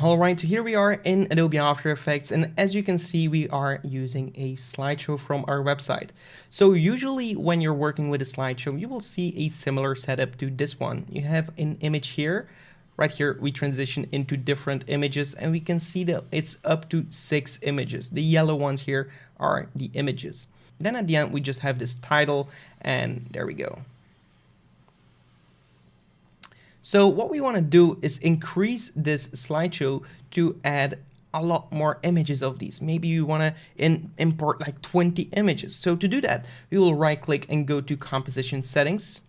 Alright, so here we are in Adobe After Effects, and as you can see, we are using a slideshow from our website. So usually when you're working with a slideshow, you will see a similar setup to this one. You have an image here. Right here, we transition into different images, and we can see that it's up to 6 images. The yellow ones here are the images. Then at the end, we just have this title, and there we go. So what we want to do is increase this slideshow to add a lot more images of these. Maybe you want to import like 20 images. So to do that, we will right click and go to composition settings.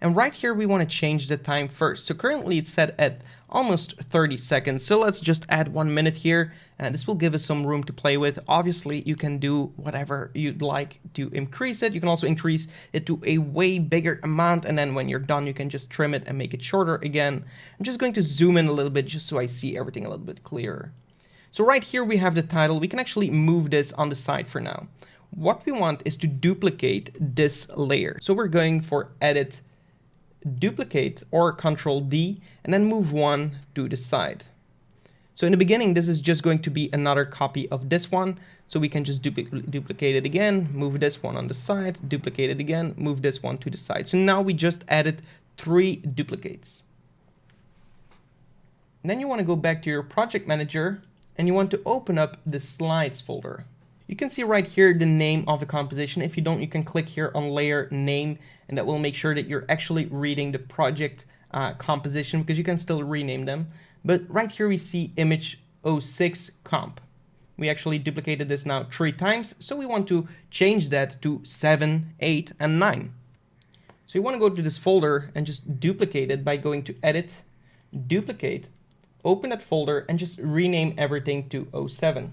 And right here, we want to change the time first. So currently it's set at almost 30 seconds. So let's just add 1 minute here. And this will give us some room to play with. Obviously, you can do whatever you'd like to increase it. You can also increase it to a way bigger amount. And then when you're done, you can just trim it and make it shorter again. I'm just going to zoom in a little bit just so I see everything a little bit clearer. So right here, we have the title. We can actually move this on the side for now. What we want is to duplicate this layer. So we're going for Edit, Duplicate, or Control D, and then move one to the side. So in the beginning, this is just going to be another copy of this one. So we can just duplicate it again, move this one on the side, duplicate it again, move this one to the side. So now we just added 3 duplicates. And then you want to go back to your project manager and you want to open up the slides folder. You can see right here the name of the composition. If you don't, you can click here on layer name, and that will make sure that you're actually reading the project composition, because you can still rename them. But right here we see image 06 comp. We actually duplicated this now 3 times, so we want to change that to 7, 8, and 9. So you want to go to this folder and just duplicate it by going to Edit, Duplicate, open that folder, and just rename everything to 07.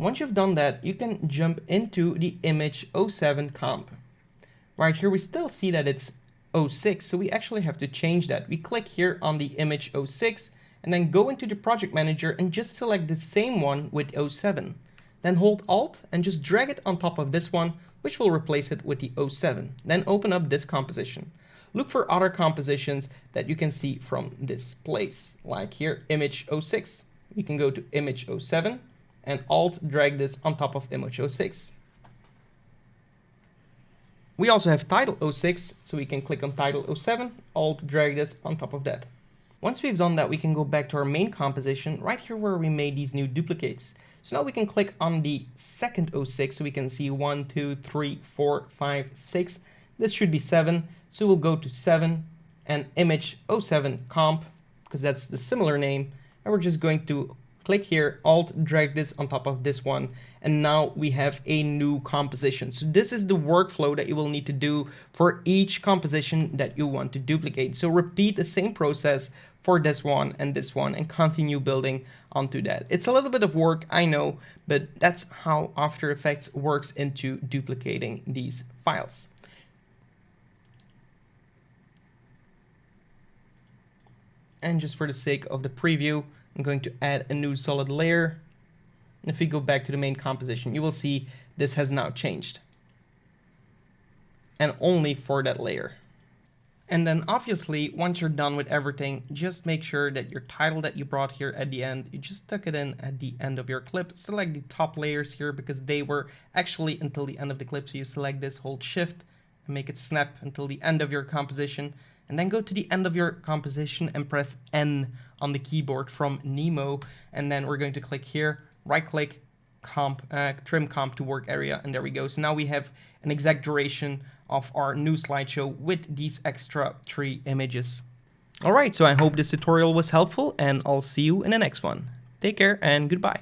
Once you've done that, you can jump into the image 07 comp. Right here, we still see that it's 06, so we actually have to change that. We click here on the image 06, and then go into the project manager and just select the same one with 07. Then hold Alt and just drag it on top of this one, which will replace it with the 07. Then open up this composition. Look for other compositions that you can see from this place, like here, image 06. We can go to image 07. And Alt drag this on top of image 06. We also have title 06, so we can click on title 07, Alt drag this on top of that. Once we've done that, we can go back to our main composition right here where we made these new duplicates. So now we can click on the second 06, so we can see 1, 2, 3, 4, 5, 6. This should be 7, so we'll go to 7 and image 07 comp, because that's the similar name, and we're just going to click here, Alt, drag this on top of this one, and now we have a new composition. So this is the workflow that you will need to do for each composition that you want to duplicate. So repeat the same process for this one, and continue building onto that. It's a little bit of work, I know, but that's how After Effects works into duplicating these files. And just for the sake of the preview, I'm going to add a new solid layer. And if we go back to the main composition, you will see this has now changed. And only for that layer. And then obviously, once you're done with everything, just make sure that your title that you brought here at the end, you just tuck it in at the end of your clip. Select the top layers here because they were actually until the end of the clip. So you select this, hold Shift, and make it snap until the end of your composition. And then go to the end of your composition and press N on the keyboard from Nemo. And then we're going to click here, right click, trim comp to work area. And there we go. So now we have an exact duration of our new slideshow with these extra 3 images. All right, so I hope this tutorial was helpful, and I'll see you in the next one. Take care and goodbye.